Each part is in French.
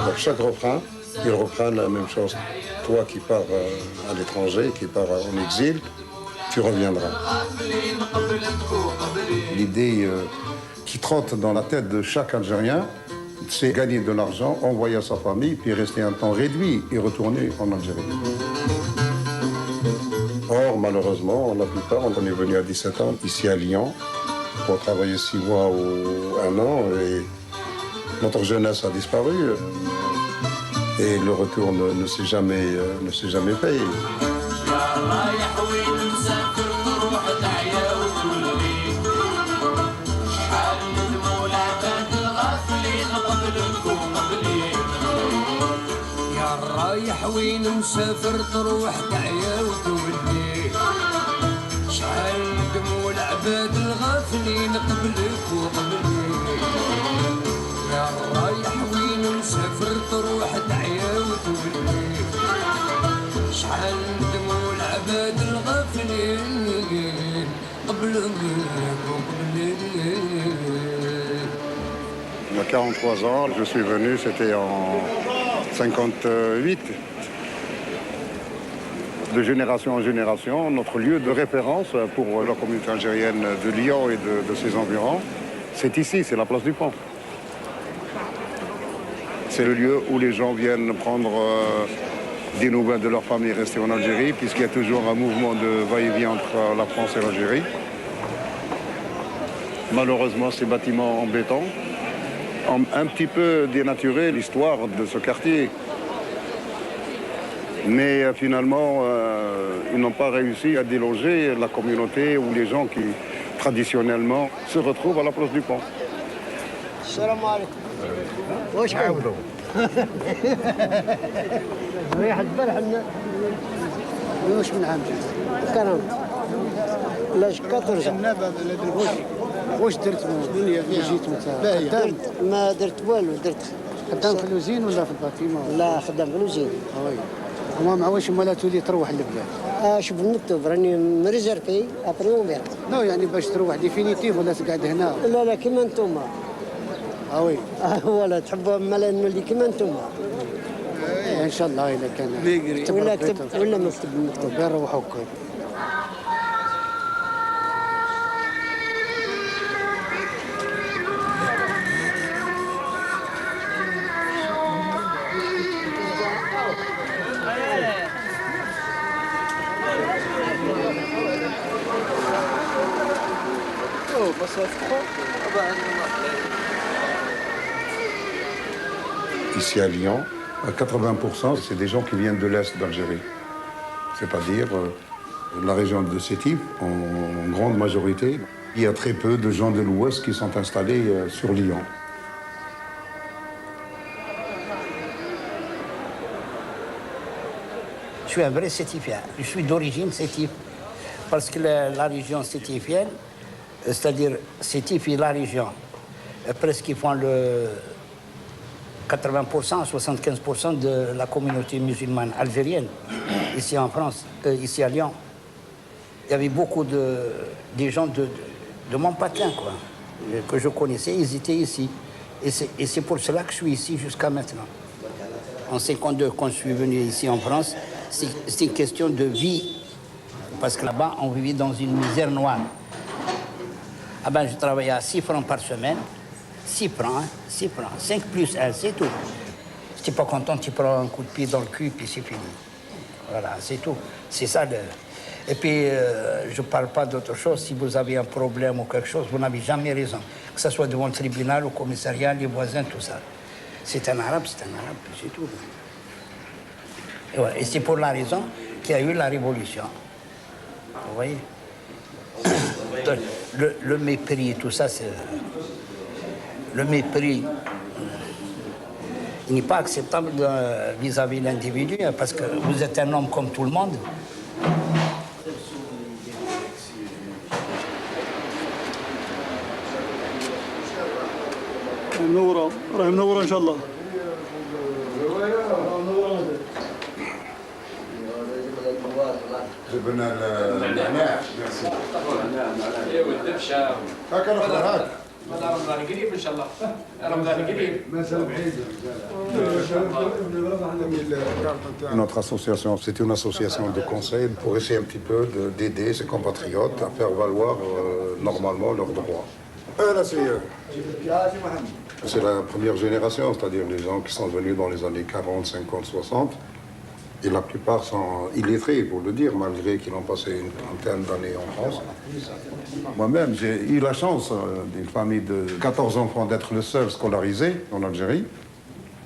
Pour chaque refrain, ils reprennent la même chose. Toi qui pars à l'étranger, qui pars en exil, tu reviendras. L'idée qui trotte dans la tête de chaque Algérien, c'est gagner de l'argent, envoyer à sa famille, puis rester un temps réduit et retourner en Algérie. Or, malheureusement, la plupart, on est venu à 17 ans, ici à Lyon, pour travailler 6 mois ou 1 an, et notre jeunesse a disparu. Et le retour ne s'est jamais payé. رايح وين مسافر تروح تعيا وتولي شحال ندموا العباد الغافلين قبلك وقبلي يا رايح وين مسافر تروح تعيا وتولي شحال ندموا العباد الغافلين قبلك وقبلي. Il y a 43 ans, je suis venu, c'était en 58. De génération en génération, notre lieu de référence pour la communauté algérienne de Lyon et de ses environs, c'est ici, c'est la place du Pont. C'est le lieu où les gens viennent prendre des nouvelles de leur famille restée en Algérie, puisqu'il y a toujours un mouvement de va-et-vient entre la France et l'Algérie. Malheureusement, ces bâtiments en béton ont un petit peu dénaturé l'histoire de ce quartier. Mais finalement, ils n'ont pas réussi à déloger la communauté ou les gens qui, traditionnellement, se retrouvent à la place du Pont. Salam alaikum. واش عاودوا؟ ريح البارح واش من عام جات؟ كرم لا 14 واش درت جيت متى؟ ما درت والو، درت خدام في لوزين ولا في الباتيمون؟ لا خدام في لوزين. وي وما معواش ولا تولي تروح للبلاد؟ شوف نكتب راني مريزركي ابري اون نو يعني باش تروح ديفينيتيف ولا تقعد هنا؟ لا كيما نتوما. وي ولا تحبوا مالا نولي كيما نتوما. ان شاء الله اذا كان ولا كتب ولا ما نكتب نروحوا هكا. Ici à Lyon, à 80%, c'est des gens qui viennent de l'Est d'Algérie. C'est-à-dire la région de Sétif, en grande majorité. Il y a très peu de gens de l'Ouest qui sont installés sur Lyon. Je suis un vrai sétifien. Je suis d'origine sétif. Parce que la région sétifienne, c'est-à-dire Sétif et la région, presque ils font le 80%, 75% de la communauté musulmane algérienne, ici en France, ici à Lyon. Il y avait beaucoup des gens de mon patin, quoi, que je connaissais, ils étaient ici. Et c'est pour cela que je suis ici jusqu'à maintenant. En 52, quand je suis venu ici en France, c'est une question de vie. Parce que là-bas, on vivait dans une misère noire. Ah ben, je travaillais à 6 francs par semaine. 6 francs, hein, 6 francs. 5 plus 1, c'est tout. Si tu n'es pas content, tu prends un coup de pied dans le cul, puis c'est fini. Voilà, c'est tout. C'est ça. Et puis, je ne parle pas d'autre chose. Si vous avez un problème ou quelque chose, vous n'avez jamais raison. Que ce soit devant le tribunal, au commissariat, les voisins, tout ça. C'est un arabe, puis c'est tout. Ouais, et c'est pour la raison qu'il y a eu la révolution. Vous voyez? Le mépris et tout ça, c'est... Le mépris, il n'est pas acceptable vis-à-vis de l'individu, hein, parce que vous êtes un homme comme tout le monde. منورة راهي منورة إن شاء الله. جبنا النعناع ميرسي. هاك هاك. رمضان قريب ان شاء الله. رمضان قريب. Notre association, c'est une association de conseil pour essayer un petit peu d'aider ses compatriotes à faire valoir normalement leurs droits. Là, c'est la première génération, c'est-à-dire les gens qui sont venus dans les années 40, 50, 60. Et la plupart sont illettrés, il faut le dire, malgré qu'ils ont passé une trentaine d'années en France. Moi-même, j'ai eu la chance d'une famille de 14 enfants d'être le seul scolarisé en Algérie.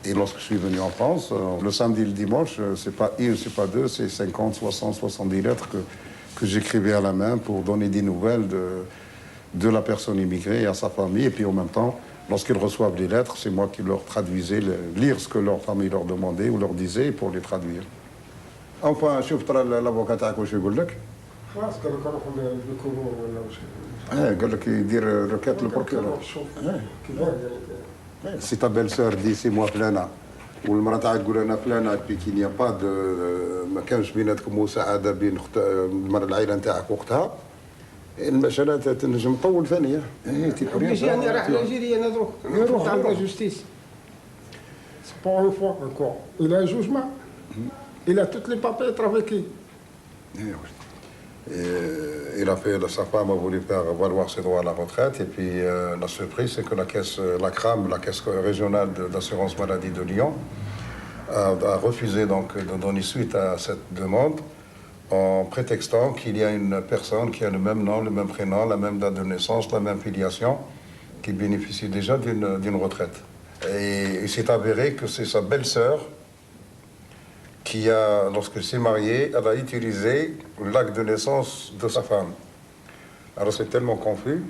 Et lorsque je suis venu en France, le samedi et le dimanche, c'est pas une, c'est pas deux, c'est 50, 60, 70 lettres que j'écrivais à la main pour donner des nouvelles de la personne immigrée et à sa famille. Et puis en même temps, lorsqu'ils reçoivent des lettres, c'est moi qui leur traduisais, lire ce que leur famille leur demandait ou leur disait pour les traduire. Enfin, شفت l'avocat تاعك واش يقول لك؟ خلاص قالوا نروحوا للكومون ولا واش قال لك يدير requête le procureur. Si ta belle-sœur dit c'est moi فلانة والمرأة تاعك تقول أنا فلانة puis qu'il n'y a pas de ما كانش بيناتكم مساعدة بين العائلة نتاعك وقتها المسألة تنجم تطول ثانية. باش يعني راح لالجيريا انا دروك نروح عند لا جوستيس. سي بور اون فوا انكور. Il a un jugement. Il a tous les papiers travaillés. Il a fait, sa femme a voulu faire valoir ses droits à la retraite et puis la surprise c'est que la CRAM, la Caisse régionale d'assurance maladie de Lyon, a refusé donc de donner suite à cette demande en prétextant qu'il y a une personne qui a le même nom, le même prénom, la même date de naissance, la même filiation, qui bénéficie déjà d'une retraite. Et il s'est avéré que c'est sa belle-sœur qui a, lorsqu'elle s'est mariée, elle a utilisé l'acte de naissance de sa femme. Alors c'est tellement confus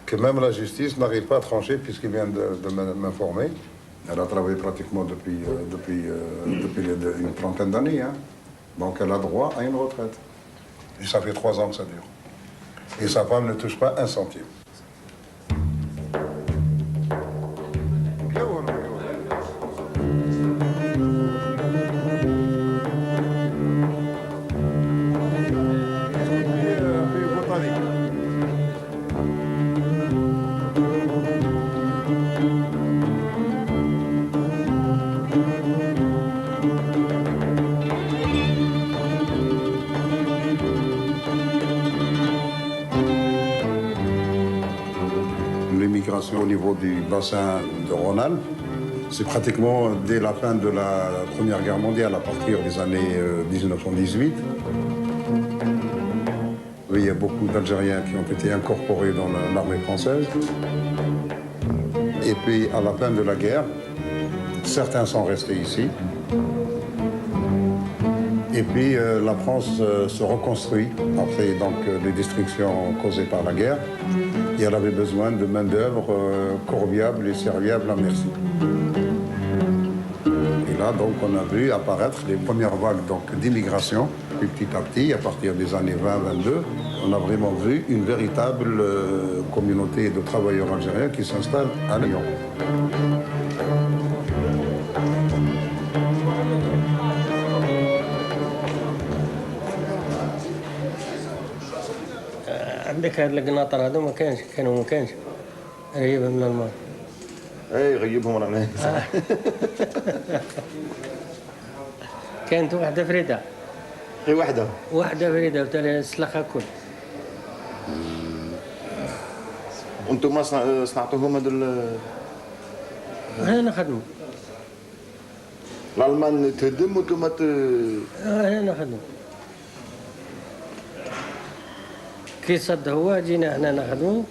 que même la justice n'arrive pas à trancher puisqu'il vient de m'informer. Elle a travaillé pratiquement depuis une trentaine d'années. Hein. Donc elle a droit à une retraite. Et ça fait 3 ans que ça dure. Et sa femme ne touche pas un centime. Au niveau du bassin de Rhône-Alpes, c'est pratiquement dès la fin de la Première Guerre mondiale, à partir des années 1918. Oui, il y a beaucoup d'Algériens qui ont été incorporés dans l'armée française. Et puis, à la fin de la guerre, certains sont restés ici. Et puis, la France se reconstruit après donc, les destructions causées par la guerre. Et elle avait besoin de main-d'œuvre corvéable et serviable à merci. Et là, donc, on a vu apparaître les premières vagues d'immigration. Et petit à petit, à partir des années 20-22, on a vraiment vu une véritable communauté de travailleurs algériens qui s'installe à Lyon. عندك هاد القناطر هذا ما كانش غيبها من الماء. اي غيبهم رانا كانت واحدة فريدة. غير واحدة فريدة وتالي سلخها كل. وانتم صنعتوهم هذا هنا خدموا. الألمان تهدم وانتم هنا خدموا. كي صد هو جينا هنا نخدمو.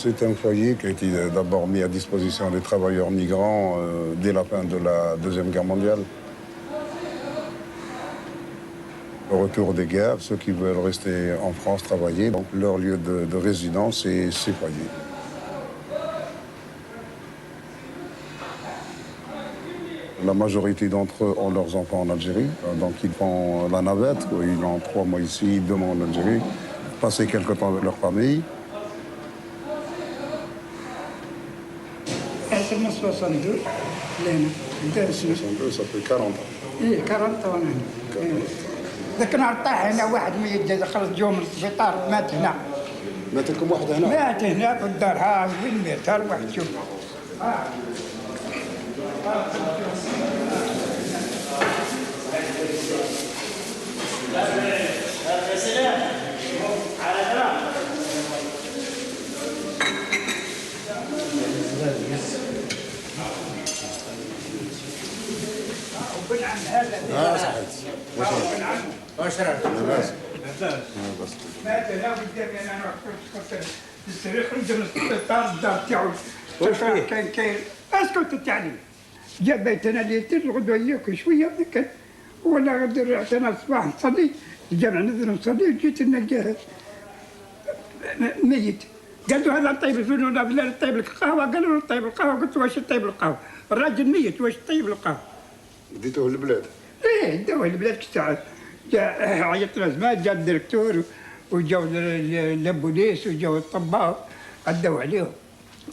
C'est un foyer qui a été d'abord mis à disposition des travailleurs migrants dès la fin de la Deuxième Guerre mondiale. Au retour des guerres, ceux qui veulent rester en France travailler, donc leur lieu de résidence est ces foyers. La majorité d'entre eux ont leurs enfants en Algérie, donc ils font la navette, ils ont 3 mois ici, 2 mois en Algérie, passer quelque temps avec leur famille. سنة 62 لهنا بداية سنة 62, ça fait 40 ans. إيه 40 وانا هنا ذاك النهار طاح هنا واحد ميت خلص جو من السبيطار مات هنا مات لكم واحد هنا؟ مات هنا في الدار ها وين مات ها الواحد شوف مات هنا قدامي انا رحت السرير خرج من السبيطار الدار تاعو كاين اسكت تاعني جا بيتنا ليتر الغدوه ياكل شويه كان ولا غادي رحت انا الصباح نصلي الجامع نزل نصلي وجيت نلقاه ميت قالوا هذا طيب الفنون لا طيب لك القهوه قالوا له طيب القهوه قلت واش طيب القهوه الراجل ميت واش طيب القهوه ديتوه للبلاد؟ ايه داوه البلاد ساعه جاء عيط الازمات جاء الدكتور وجاو البوليس وجاو الطباء عدوا عليهم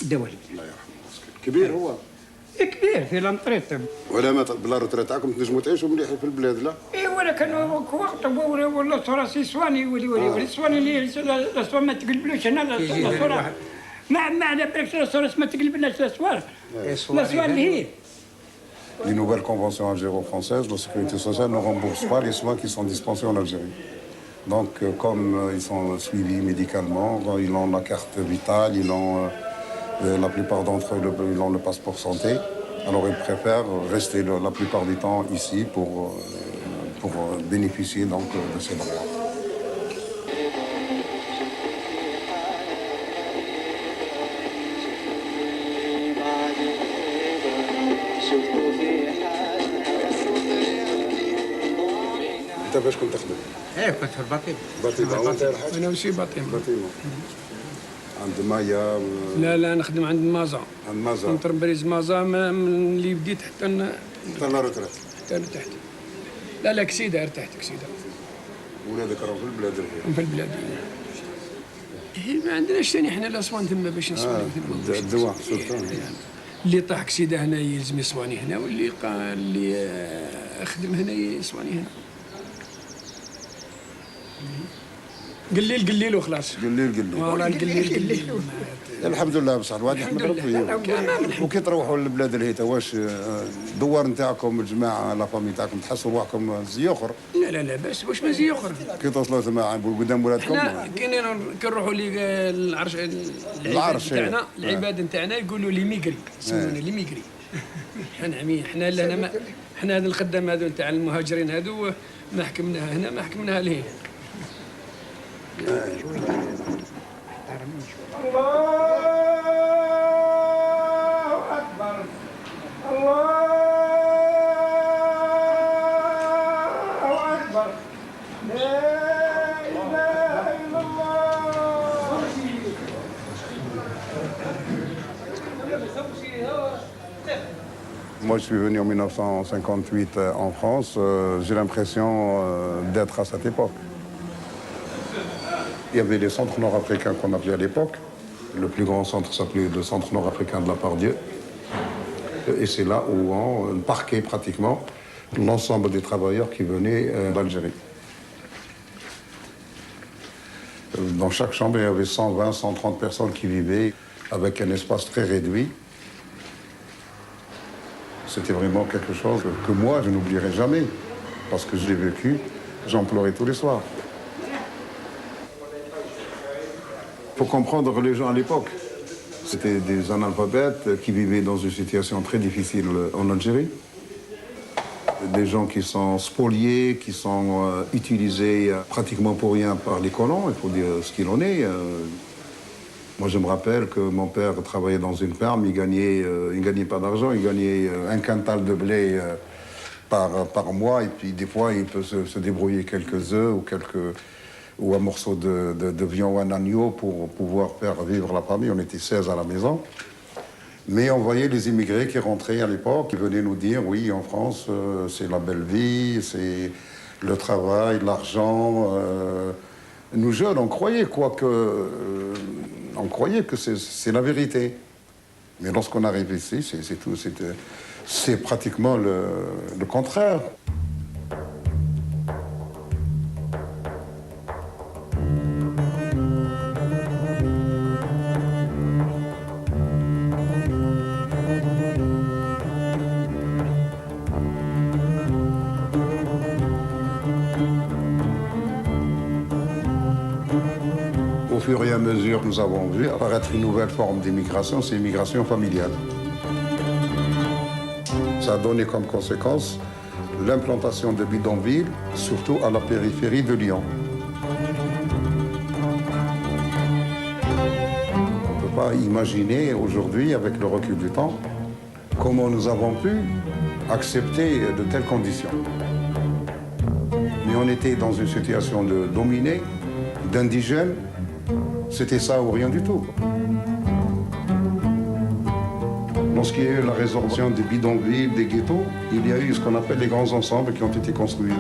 داوه الله يرحمه. كبير هو؟ كبير في لانطريت. ولا ما بلا روتريت تاعكم تنجموا تعيشوا مليح في البلاد لا؟ اي ولكن وقت ولا راسي سواني ولي سواني اللي الاسوان ما تقلبلوش هنا الاسوان ما على بالك الاسوان ما تقلبلناش الاسوان الاسوان اللي هي. Les nouvelles conventions algéro-françaises, la sécurité sociale ne rembourse pas les soins qui sont dispensés en Algérie. Donc, comme ils sont suivis médicalement, ils ont la carte vitale, ils ont, la plupart d'entre eux, ils ont le passeport santé. Alors, ils préfèrent rester la plupart du temps ici pour bénéficier donc, de ces droits. انت فاش كنت تخدم؟ ايه كنت في البطيمه. بطيمه وانت الحاج؟ انا وشي بطيمه. بطيمه. عند مايا؟ لا نخدم عند مازا. عند مازا. كنت بريز مازا من اللي بديت حتى لا روتريت. حتى ارتحت. لا كسيده ارتحت كسيده. ولادك راهم في البلاد الهي. في البلاد. ما عندناش ثاني حنا الاسوان ثم باش نسواني ثم. الدواء سلطان. اللي طاح كسيده هنا يلزم يسواني هنا واللي خدم هنا يسواني هنا. قليل وخلاص. قليل. والله قليل. الحمد لله بصح الواحد يحمد ربي. وكي تروحوا للبلاد الهيتا واش الدوار نتاعكم الجماعه لا فامي تاعكم تحسوا روحكم زي اخر؟ لا بس واش ما زي اخر. كي توصلوا ثما قدام ولادكم؟ حنا كي نروحوا العرش تاعنا العباد نتاعنا يقولوا لي ميغري يسمونا لي ميغري. حنا لهنا حنا هذا الخدام هذو نتاع المهاجرين هذو ما حكمناها هنا ما حكمناها لهنا. الله أكبر الله أكبر لا إله إلا الله. Moi, je suis venu en 1958 en France. J'ai l'impression d'être à cette époque. Il y avait les centres nord-africains qu'on avait à l'époque. Le plus grand centre s'appelait le centre nord-africain de la Pardieu. Et c'est là où on parquait pratiquement l'ensemble des travailleurs qui venaient d'Algérie. Dans chaque chambre, il y avait 120, 130 personnes qui vivaient avec un espace très réduit. C'était vraiment quelque chose que moi, je n'oublierai jamais. Parce que je l'ai vécu, j'en pleurais tous les soirs. Il faut comprendre les gens à l'époque. C'était des analphabètes qui vivaient dans une situation très difficile en Algérie. Des gens qui sont spoliés, qui sont utilisés pratiquement pour rien par les colons, il faut dire ce qu'il en est. Moi, je me rappelle que mon père travaillait dans une ferme, il gagnait pas d'argent, il gagnait un quintal de blé par mois, et puis des fois, il peut se débrouiller quelques œufs ou un morceau de viande ou un agneau pour pouvoir faire vivre la famille. On était 16 à la maison. Mais on voyait les immigrés qui rentraient à l'époque, qui venaient nous dire, oui, en France, c'est la belle vie, c'est le travail, l'argent. Nous jeunes, on croyait que c'est la vérité. Mais lorsqu'on arrive ici, c'est pratiquement le contraire. Au fur et à mesure, nous avons vu apparaître une nouvelle forme d'immigration, c'est l'immigration familiale. Ça a donné comme conséquence l'implantation de bidonvilles, surtout à la périphérie de Lyon. On ne peut pas imaginer aujourd'hui, avec le recul du temps, comment nous avons pu accepter de telles conditions. Mais on était dans une situation de dominés, d'indigènes. C'était ça ou rien du tout. Lorsqu'il y a eu la résorption des bidonvilles, des ghettos, il y a eu ce qu'on appelle les grands ensembles qui ont été construits.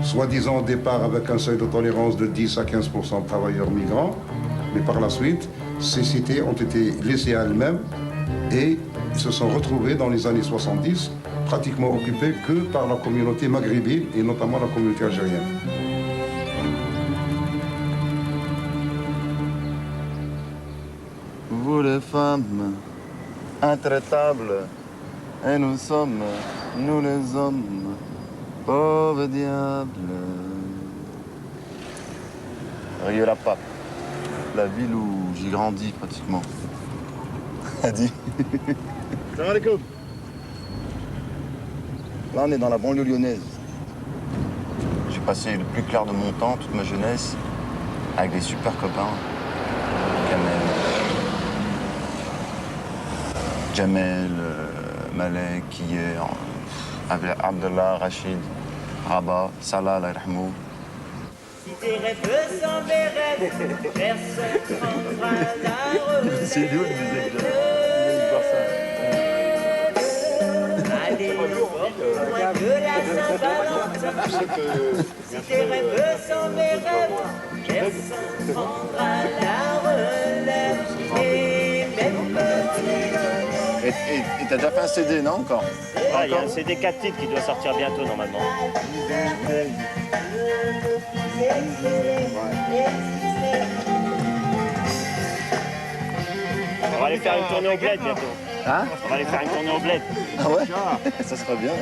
Soi-disant au départ avec un seuil de tolérance de 10 à 15% de travailleurs migrants, mais par la suite, ces cités ont été laissées à elles-mêmes et se sont retrouvées dans les années 70 pratiquement occupées que par la communauté maghrébine et notamment la communauté algérienne. Vous les femmes, intraitables, et nous sommes, nous les hommes, pauvres diables. Rieux-la-Pape, la ville où j'ai grandi pratiquement. Hadi. Salam alaikum. Là, on est dans la banlieue lyonnaise. J'ai passé le plus clair de mon temps, toute ma jeunesse, avec des super copains. Jamel, Malek, hier, Abdallah, Rachid, Rabat, Salah, Allah yarhamou. Si tes rêves sont mes rêves, personne prendra la relève. C'est lui, le musique. Allez, moins que la Saint-Valentin. Si tes rêves sont mes rêves, personne prendra la relève. Et même Et t'as déjà fait un CD, non, encore? Il y a un CD 4 titres qui doit sortir bientôt, normalement. On va aller faire une tournée au bled bientôt. Hein? On va aller faire une tournée au bled. Ah ouais? Ça serait bien.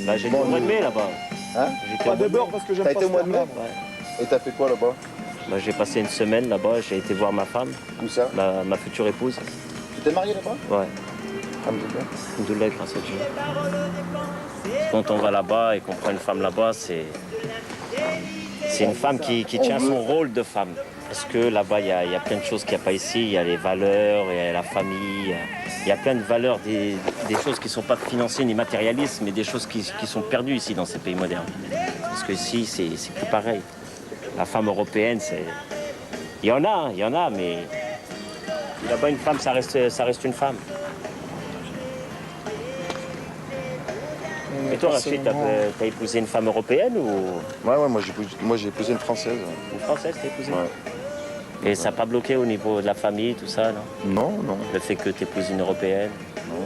Bah, j'étais au mois de mai là-bas. Hein? Pas de beurre parce que j'aime pas. T'as été au mois de mai? Ouais. Et t'as fait quoi là-bas? Bah, j'ai passé une semaine là-bas, j'ai été voir ma femme. Où ça? Ma future épouse. Tu t'es marié là-bas? Ouais. Alhamdoulilah, grâce à Dieu. Quand on va là-bas et qu'on prend une femme là-bas, c'est une femme qui tient son rôle de femme. Parce que là-bas, il y a plein de choses qu'il n'y a pas ici. Il y a les valeurs, il y a la famille. Il y a plein de valeurs, des choses qui ne sont pas financières ni matérialistes, mais des choses qui sont perdues ici dans ces pays modernes. Parce que ici, c'est plus pareil. La femme européenne, c'est... Il y en a, mais là-bas, une femme, ça reste une femme. Et toi, Rachid, t'as épousé une femme européenne ou... Ouais, moi j'ai épousé une Française. Une Française, t'as épousé? Ouais. Et ça n'a pas bloqué au niveau de la famille, tout ça, non? Non. Le fait que t'épouses une Européenne? Non.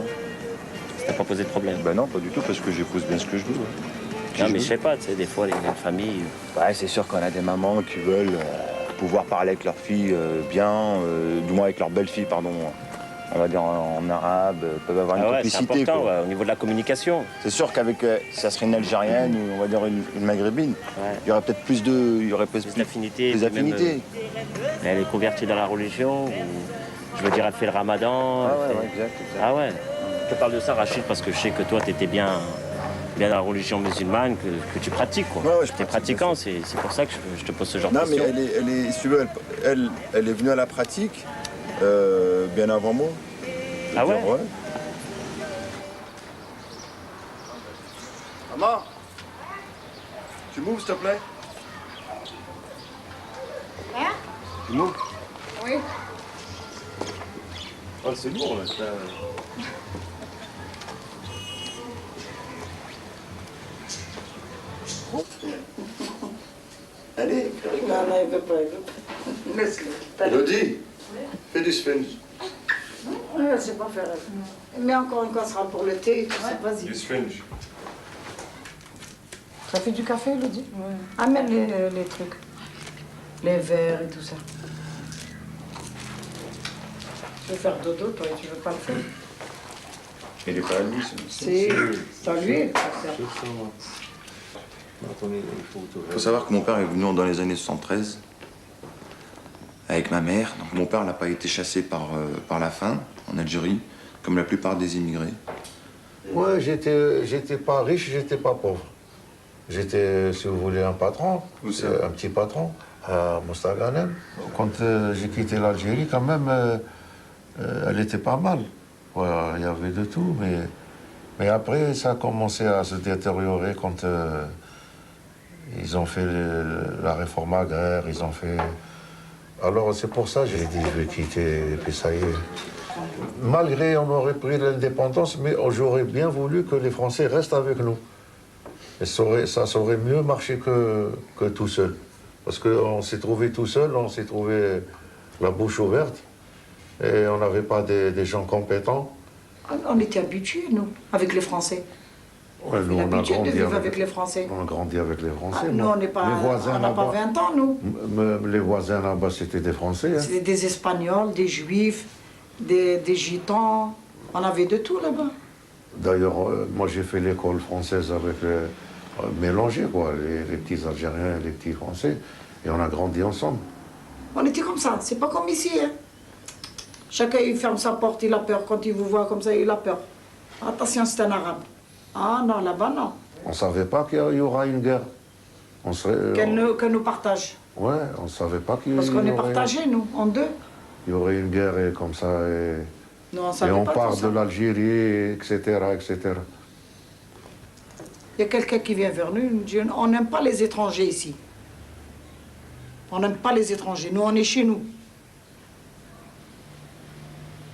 Ça t'a pas posé de problème? Ben non, pas du tout, parce que j'épouse bien ce que je veux. Ouais. Non, mais je sais pas, tu sais, des fois, les familles... Ouais, c'est sûr qu'on a des mamans qui veulent pouvoir parler avec leur fille bien, du moins avec leur belle-fille, pardon. On va dire en arabe, peuvent avoir une complicité. C'est important, au niveau de la communication. C'est sûr qu'avec, ça serait une Algérienne ou on va dire une Maghrébine, il y aurait peut-être plus d'affinités. Des affinités. Elle est convertie dans la religion, ou, je veux dire, elle fait le ramadan. Ah ouais, exact. Ah ouais. Je te parle de ça, Rachid, parce que je sais que toi, tu étais bien bien la religion musulmane que tu pratiques, quoi. Ouais, tu es pratiquant, c'est pour ça que je te pose ce genre de Non, mais questions. si tu veux, elle est venue à la pratique bien avant moi. Ah ouais? Maman, tu m'ouvres s'il te plaît? Hein? Tu m'ouvres? Oui. Oh, c'est lourd là. Allez, Non, non, il veut pas, il veut pas. Laisse-le. Elodie, fais du sphinx. Ouais, c'est pas faire. Mais encore une casserole pour le thé et tout ça, vas-y. Du sphinx. Ça fait du café, Elodie? Ouais. Amène les trucs. Les verres et tout ça. Tu veux faire dodo, toi, et tu veux pas le faire? Il est pas à lui, C'est à lui. Il faut savoir que mon père est venu dans les années 73 avec ma mère. Donc mon père n'a pas été chassé par la faim en Algérie, comme la plupart des immigrés. Ouais, j'étais pas riche, j'étais pas pauvre. J'étais, si vous voulez, un patron, un petit patron à Mostaganem. Quand j'ai quitté l'Algérie, quand même, elle était pas mal. Ouais, il y avait de tout, mais après, ça a commencé à se détériorer quand ils ont fait la réforme agraire, ils ont fait... Alors c'est pour ça que j'ai dit je vais quitter, et puis ça y est. Malgré on aurait pris l'indépendance, mais j'aurais bien voulu que les Français restent avec nous. Et ça aurait mieux marché que tout seul. Parce qu'on s'est trouvé tout seul, on s'est trouvé la bouche ouverte, et on n'avait pas des gens compétents. On était habitués, nous, avec les Français. Ouais, nous, on a L'habitude de grandi vivre avec les Français. On a grandi avec les Français. Ah, nous, on n'est pas, on n'a pas 20 ans, nous. Les voisins là-bas, c'était des Français. Hein. C'était des Espagnols, des Juifs, des Gitans. On avait de tout là-bas. D'ailleurs, moi, j'ai fait l'école française avec mélangé, quoi. Les petits Algériens et les petits Français. Et on a grandi ensemble. On était comme ça. C'est pas comme ici, hein. Chacun, il ferme sa porte, il a peur. Quand il vous voit comme ça, il a peur. Attention, c'est un arabe. Ah non, là-bas, non. On ne savait pas qu'il y aura une guerre. Qu'elle nous partage. Ouais, on ne savait pas qu'il y aurait... Parce qu'on est partagés, nous, en deux. Il y aurait une guerre et comme ça, et Non, on savait pas part tout ça. de l'Algérie, etc., etc. Il y a quelqu'un qui vient vers nous, il nous dit, on n'aime pas les étrangers ici. On n'aime pas les étrangers. Nous, on est chez nous.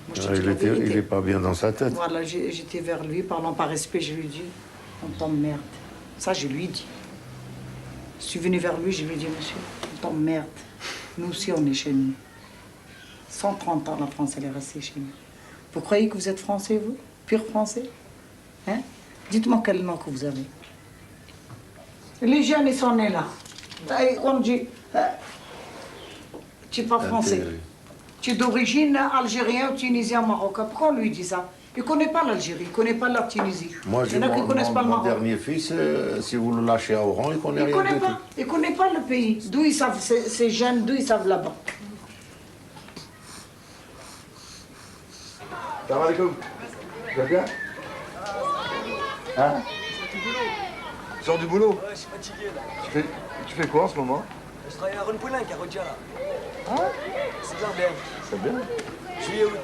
Moi, je te dis la vérité. Il n'est pas bien dans sa tête. Voilà, j'étais vers lui, parlant par respect, je lui dis, on t'emmerde. Ça, je lui dis. Je suis venu vers lui, je lui dis, monsieur, on t'emmerde. Nous aussi, on est chez nous. 130 ans, la France, elle est restée chez nous. Vous croyez que vous êtes français, vous? Pur français? Hein? Dites-moi quel nom que vous avez. Les jeunes, ils sont nés là. Et on dit, tu n'es pas français. Tu es d'origine algérien, tunisien, marocain. Pourquoi on lui dit ça? Il ne connaît pas l'Algérie, il ne connaît pas la Tunisie. Moi, Il y en a qui ne connaissent pas le mon Maroc. dernier fils, si vous le lâchez à Oran, il ne connaît Il rien ne du tout. connaît pas le pays. D'où ils savent, ces jeunes, d'où ils savent là-bas. Salam alaikum. Tu vas bien? Hein? Tu sors du boulot? Ouais, je suis fatigué là. Tu fais quoi en ce moment? Je travaille à Ron Poulin, à Rodja là. Hein? C'est bien. C'est bien. Juillet, août.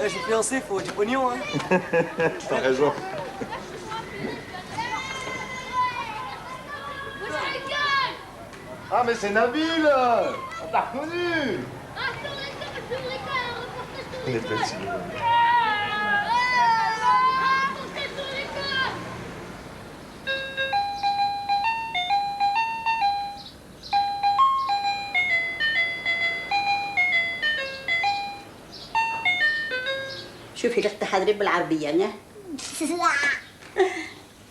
Je suis fiancé, faut du pognon, hein. T'as raison. Ah mais c'est Nabil! On t'a reconnu! On est petit. شوفي لك تحضري بالعربية نه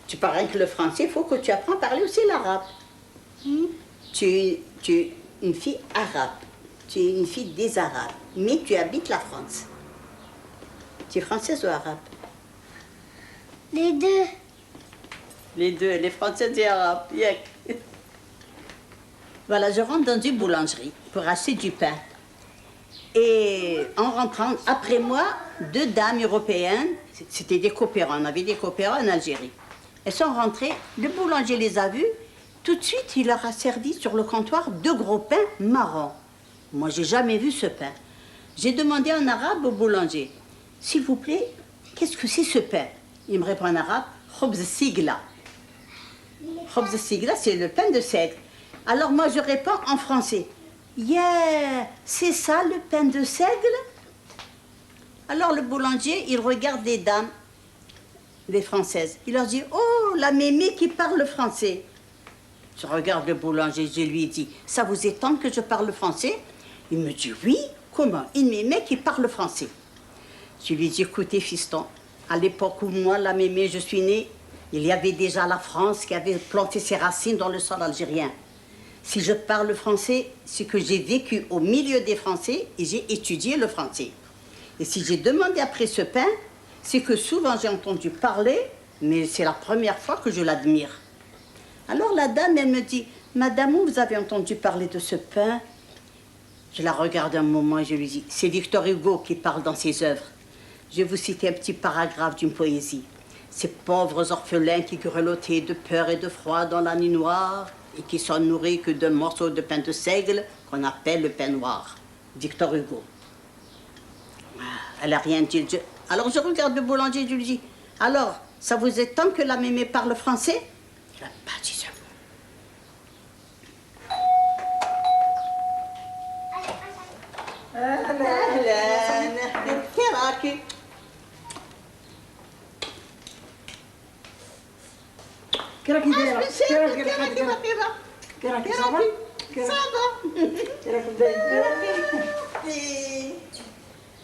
Tu parles rien que le français, il faut que tu apprends à parler aussi l'arabe. Tu es une fille arabe, tu es une fille des Arabes, mais tu habites la France. Tu es française ou arabe? Les deux. Les deux, les françaises et arabes. Yek. Voilà, je rentre dans une boulangerie pour acheter du pain. Et en rentrant, après moi, deux dames européennes, c'était des coopérants, on avait des coopérants en Algérie. Elles sont rentrées, le boulanger les a vues. Tout de suite, il leur a servi sur le comptoir 2 gros pains marrons. Moi, j'ai jamais vu ce pain. J'ai demandé en arabe au boulanger, s'il vous plaît, qu'est-ce que c'est ce pain? Il me répond en arabe, khobz sigla. Khobz sigla, c'est le pain de seigle. Alors moi, je réponds en français, yeah, c'est ça le pain de seigle? Alors le boulanger, il regarde les dames, les Françaises. Il leur dit, oh, la mémé qui parle français. Je regarde le boulanger, je lui dis, ça vous étonne que je parle français? Il me dit, oui, comment? Une mémé qui parle français. Je lui dis, écoutez, fiston, à l'époque où moi, la mémé, je suis née, il y avait déjà la France qui avait planté ses racines dans le sol algérien. Si je parle français, c'est que j'ai vécu au milieu des Français et j'ai étudié le français. Et si j'ai demandé après ce pain, c'est que souvent j'ai entendu parler, mais c'est la première fois que je l'admire. Alors la dame, elle me dit, Madame, où vous avez entendu parler de ce pain? Je la regarde un moment et je lui dis, c'est Victor Hugo qui parle dans ses œuvres. Je vais vous citer un petit paragraphe d'une poésie. Ces pauvres orphelins qui grelottaient de peur et de froid dans la nuit noire et qui sont nourris que de morceaux de pain de seigle qu'on appelle le pain noir. Victor Hugo. Elle n'a rien dit. Alors je regarde le boulanger et je lui dis, alors, ça vous étonne que la mémé parle français? Il n'a pas dit ça.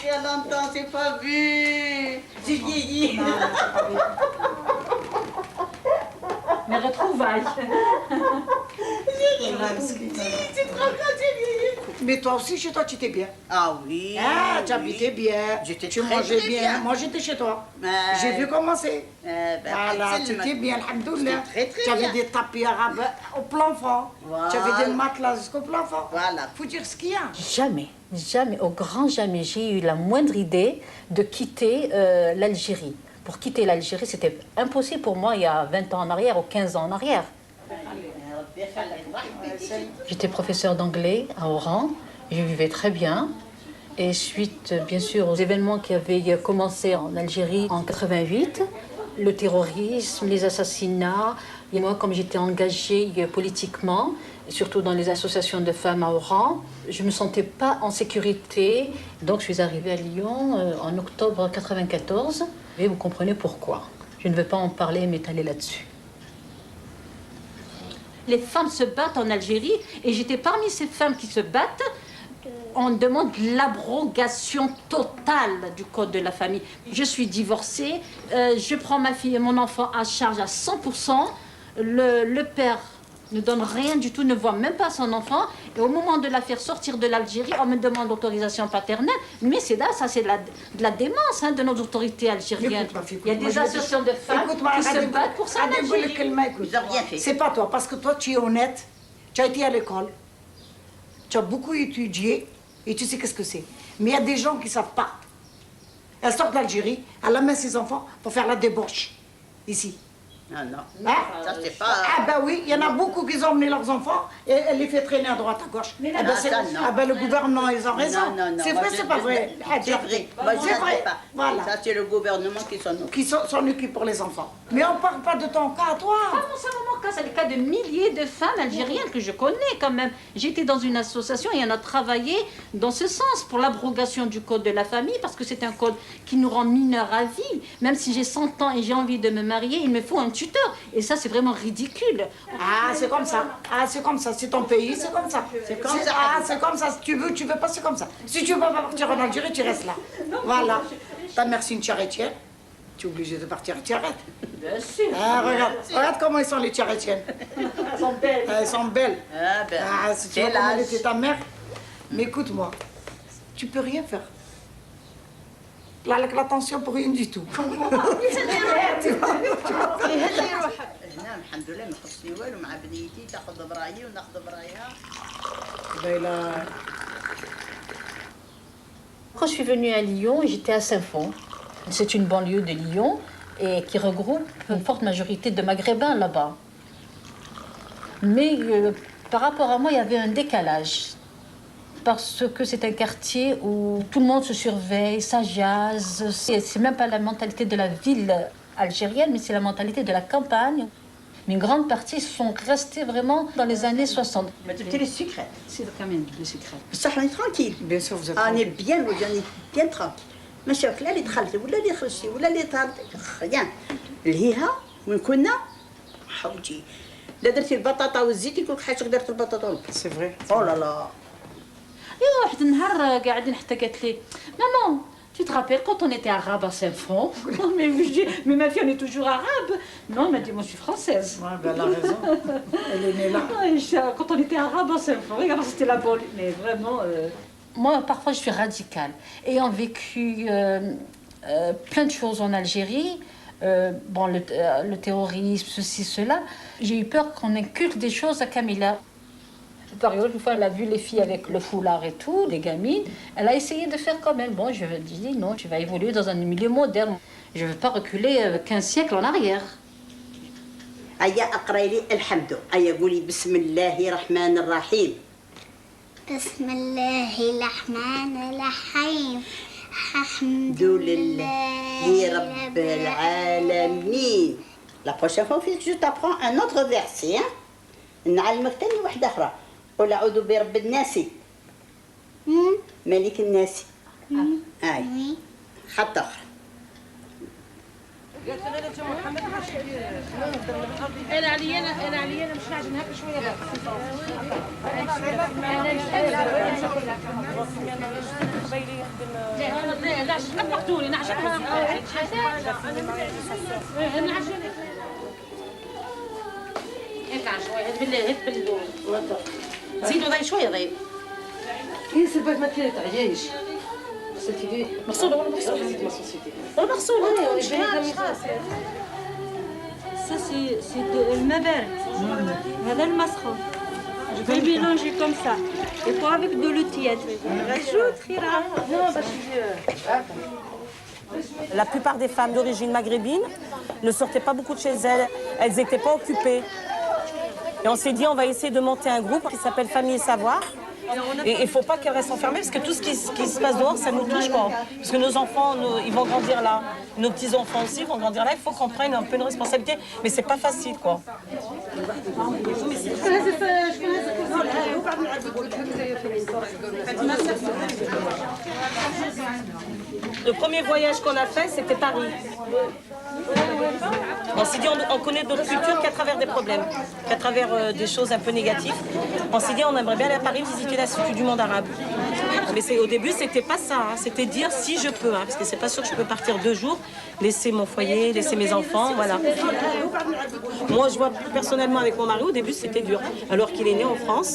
Il y a longtemps, c'est pas vu. J'ai vieilli. Mais retrouvailles. C'est trop quand j'ai vieilli. Mais toi aussi, chez toi, tu étais bien. Ah oui. Ah, tu habitais bien. Tu mangeais bien. Moi, j'étais chez toi. J'ai vu comment c'est. Voilà, tu étais bien, alhamdoulilah. Tu avais des tapis arabes au plafond. Tu avais des matelas jusqu'au plafond. Voilà. Faut dire ce qu'il y a. Jamais, jamais, au grand jamais, j'ai eu la moindre idée de quitter l'Algérie. Pour quitter l'Algérie, c'était impossible pour moi il y a 20 ans en arrière ou 15 ans en arrière. J'étais professeure d'anglais à Oran, je vivais très bien. Et suite, bien sûr, aux événements qui avaient commencé en Algérie en 88, le terrorisme, les assassinats, et moi, comme j'étais engagée politiquement, surtout dans les associations de femmes à Oran, je ne me sentais pas en sécurité. Donc je suis arrivée à Lyon en octobre 1994. Et vous comprenez pourquoi. Je ne veux pas en parler, m'étaler là-dessus. Les femmes se battent en Algérie et j'étais parmi ces femmes qui se battent. On demande l'abrogation totale du code de la famille. Je suis divorcée, je prends ma fille et mon enfant à charge à 100%. Le père ne donne rien du tout, ne voit même pas son enfant. Et au moment de la faire sortir de l'Algérie, on me demande l'autorisation paternelle. Mais c'est là, ça c'est de la démence de nos autorités algériennes. Il y a des associations de femmes qui se battent pour ça en Algérie. Ils n'ont rien fait. C'est pas toi, parce que toi tu es honnête, tu as été à l'école, tu as beaucoup étudié et tu sais qu'est-ce que c'est. Mais il y a des gens qui ne savent pas. Elles sortent d'Algérie, elle amène ses enfants pour faire la débauche ici. Non, non. Hein? Ça, c'est pas... Ah ben oui, il y en a beaucoup qui ont emmené leurs enfants et elle les fait traîner à droite, à gauche. Mais ah, ben le gouvernement, ils ont raison. C'est vrai, c'est pas vrai. C'est vrai. C'est vrai. Voilà. Ça, c'est le gouvernement qui s'en occupe. Qui s'en occupe pour les enfants. Mais on ne parle pas de ton cas, toi. Pas forcément mon cas, c'est le cas de milliers de femmes algériennes que je connais quand même. J'étais dans une association et on a travaillé dans ce sens pour l'abrogation du code de la famille parce que c'est un code qui nous rend mineurs à vie. Même si j'ai 100 ans et j'ai envie de me marier, il me faut un tuteur. Et ça, c'est vraiment ridicule. Ah, c'est comme ça. Ah, c'est comme ça. C'est ton pays, c'est comme ça. C'est comme ça. Ah, c'est comme ça. Si tu veux pas, c'est comme ça. Si tu veux pas partir en Algérie, tu restes là. Voilà. Ta mère, c'est une charretière. Tu es obligé de partir, tu arrêtes. Bien sûr. Ah, regarde comment ils sont les charretiennes. Elles sont belles. Elles sont belles. Ah, ben, ah, si tu vois comment était ta mère. Mais écoute-moi, tu peux rien faire. Là, avec l'attention pour rien du tout. Quand je suis venue à Lyon, j'étais à Saint-Fond. C'est une banlieue de Lyon. et qui regroupe une forte majorité de Maghrébins là-bas. Mais par rapport à moi, il y avait un décalage. Parce que c'est un quartier où tout le monde se surveille, ça jase. C'est même pas la mentalité de la ville algérienne, mais c'est la mentalité de la campagne. Mais une grande partie sont restés vraiment dans les années 60. C'est les secrets. C'est quand même des secrets. Ça, on est tranquille. Bien sûr, vous êtes On est tranquille. bien, on est bien tranquille. ما شافك لا اللي دخلتي ولا اللي خرجتي ولا اللي طلعتي rien. لهيها وين كنا حوجي لا درتي البطاطا والزيت يقول لك حاجه درت البطاطا والبيض. سي فري. او لا لا. ايوا واحد النهار قاعدين حتى قالت لي مامان tu te rappelles quand on était arabe à Saint-Fond? Mais je dis, mais ma fille, on est toujours arabe. Non, elle m'a dit, moi, je suis française. Ouais, ben, elle a raison. Elle est née là. Quand on était arabe à Saint-Fond, regarde, c'était la bonne. Mais vraiment, moi, parfois, je suis radicale. Ayant vécu plein de choses en Algérie, bon, le terrorisme, ceci, cela, j'ai eu peur qu'on inculque des choses à Camilla. Par exemple, une fois, elle a vu les filles avec le foulard et tout, les gamines. Elle a essayé de faire comme elle. Bon, je lui ai dit, non, tu vas évoluer dans un milieu moderne. Je ne veux pas reculer 15 siècles en arrière. هيا اقراي لي الحمد. هيا قولي بسم الله الرحمن الرحيم. بسم الله الرحمن الرحيم. الحمد لله رب العالمين. La prochaine fois, je t'apprends un autre verset. نعلمك تاني واحدة أخرى. قل أعوذ برب الناس. ملك الناس. هاي. خط آخر. انا عليا مش عاجبني هكا شويه لا لا مقتولي نعجبها زيدوا ضي شويه ضي ايه سبب ما تعياش مغسوله ولا مغسوله Ça, c'est le maber. هذا المسخن. Je vais mélanger comme ça. Et puis avec de l'eau tiède. Rajoute, Khira. La plupart des femmes d'origine maghrébine ne sortaient pas beaucoup de chez elles. Elles n'étaient pas occupées. Et on s'est dit, on va essayer de monter un groupe qui s'appelle Famille et Savoir. Et il ne faut pas qu'elles restent enfermées parce que tout ce qui se passe dehors, ça nous touche quoi. Parce que nos enfants, ils vont grandir là. Nos petits-enfants aussi vont grandir là. Il faut qu'on prenne un peu une responsabilité. Mais c'est pas facile quoi. Le premier voyage qu'on a fait, c'était Paris. On s'est dit, on connaît d'autres cultures qu'à travers des problèmes, qu'à travers des choses un peu négatives. On s'est dit, on aimerait bien aller à Paris visiter l'Institut du monde arabe. Mais au début, c'était pas ça. Hein. C'était dire si je peux, hein, parce que c'est pas sûr que je peux partir 2 jours, laisser mon foyer, laisser mes enfants, voilà. Moi, je vois personnellement avec mon mari, au début, c'était dur. Alors qu'il est né en France,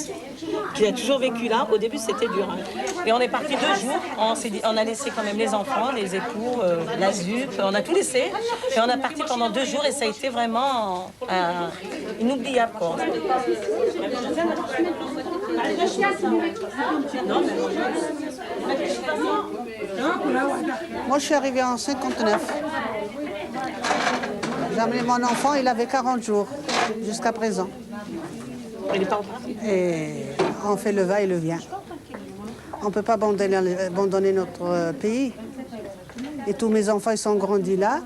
qu'il a toujours vécu là, au début, c'était dur. Hein. Et on est parti 2 jours. On a laissé quand même les enfants, les époux, la ZUP, on a tout laissé. Et on a parti pendant 2 jours et ça a été vraiment inoubliable. Quoi. Moi, je suis arrivée en 59. J'ai amené mon enfant, il avait 40 jours jusqu'à présent. Et on fait le va et le vient. On ne peut pas abandonner notre pays. Et tous mes enfants, ils sont grandis là.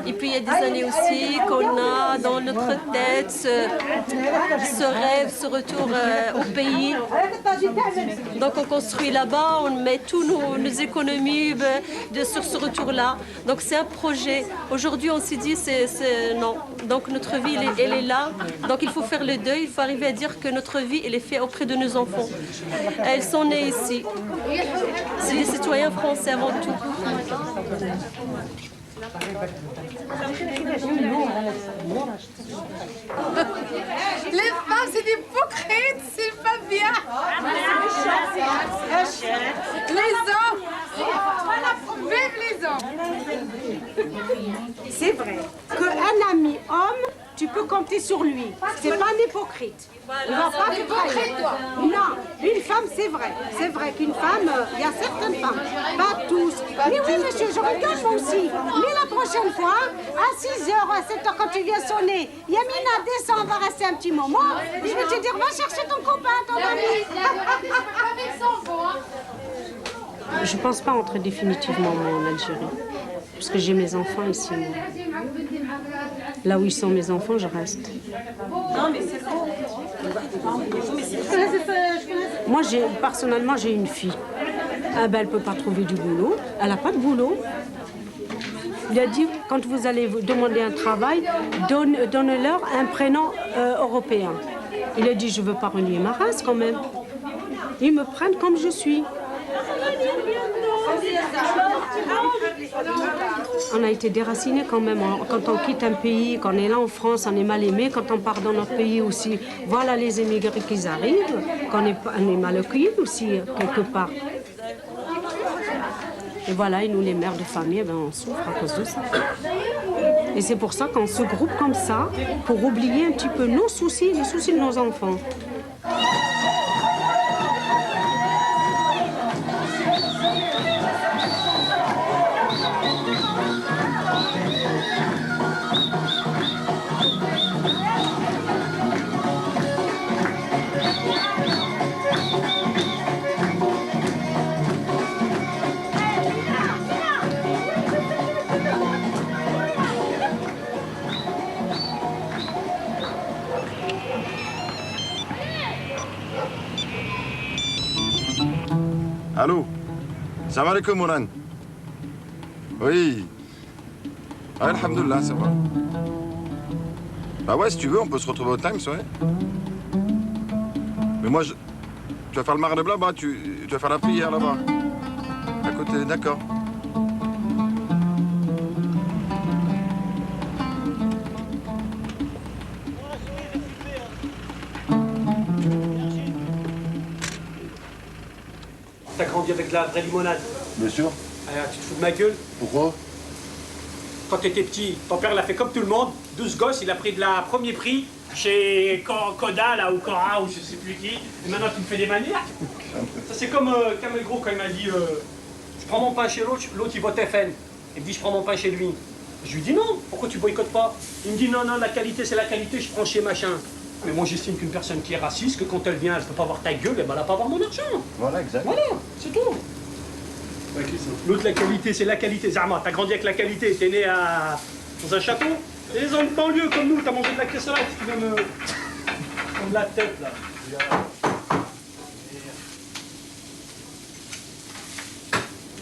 Et puis il y a des années aussi qu'on a dans notre tête ce rêve, ce retour au pays. Donc on construit là-bas, on met tous nos économies sur ce retour-là. Donc c'est un projet. Aujourd'hui on s'est dit non. Donc notre vie elle est là. Donc il faut faire le deuil, il faut arriver à dire que notre vie elle est faite auprès de nos enfants. Elles sont nées ici. C'est des citoyens français avant tout. Les femmes, c'est des hypocrites, c'est pas bien. Les hommes, vive les hommes. C'est vrai qu'un ami homme tu peux compter sur lui. C'est pas un hypocrite. Il va pas te trahir. toi. Non, une femme, c'est vrai. C'est vrai qu'une femme, il y a certaines femmes, pas tous. Mais oui, monsieur, je regarde moi aussi. Mais la prochaine fois, à 6h, à 7h, quand tu viens sonner, Yamina, descend, on va rester un petit moment. Je vais te dire, va chercher ton copain, ton ami. Je ne pense pas entrer définitivement en Algérie, parce que j'ai mes enfants ici. Moi. Là où ils sont mes enfants, je reste. Non, mais c'est bon. Moi, personnellement, j'ai une fille. Ah ben, elle ne peut pas trouver du boulot. Elle n'a pas de boulot. Il a dit, quand vous allez vous demander un travail, donnez-leur un prénom européen. Il a dit, je ne veux pas renier ma race quand même. Ils me prennent comme je suis. On a été déracinés quand même. Quand on quitte un pays, quand on est là en France, on est mal aimé. Quand on part dans notre pays aussi, voilà les émigrés qui arrivent. Quand on est mal accueillis aussi, quelque part. Et voilà, et nous, les mères de famille, eh ben, on souffre à cause de ça. Et c'est pour ça qu'on se groupe comme ça, pour oublier un petit peu nos soucis, les soucis de nos enfants. Allô? Salam alaikum, Mouran. Oui. Ah, alhamdoulilah, ça va. Bah ouais, si tu veux, on peut se retrouver au Times, ouais. Mais moi, tu vas faire le maghreb là-bas, tu vas faire la prière là-bas. À côté, d'accord. T'as grandi avec de la vraie limonade. Bien sûr. Alors, tu te fous de ma gueule? Pourquoi? Quand t'étais petit, ton père l'a fait comme tout le monde. 12 gosses, il a pris de la premier prix chez Koda, là, ou Cora, ou je sais plus qui. Et maintenant, tu me fais des manières. Ça, c'est comme Kamel Gros quand il m'a dit je prends mon pain chez l'autre, l'autre il vote FN. Il me dit je prends mon pain chez lui. Je lui dis non, pourquoi tu boycottes pas? Il me dit non, non, la qualité c'est la qualité, je prends chez machin. Mais moi j'estime qu'une personne qui est raciste, que quand elle vient, elle peut pas voir ta gueule, et ben elle va pas avoir mon argent. Voilà, exact. Voilà, c'est tout. L'autre, la qualité, c'est la qualité. Zama, t'as grandi avec la qualité, t'es né dans un château. Et les gens de banlieue comme nous, t'as mangé de la cassonade, tu viens me prendre la tête là.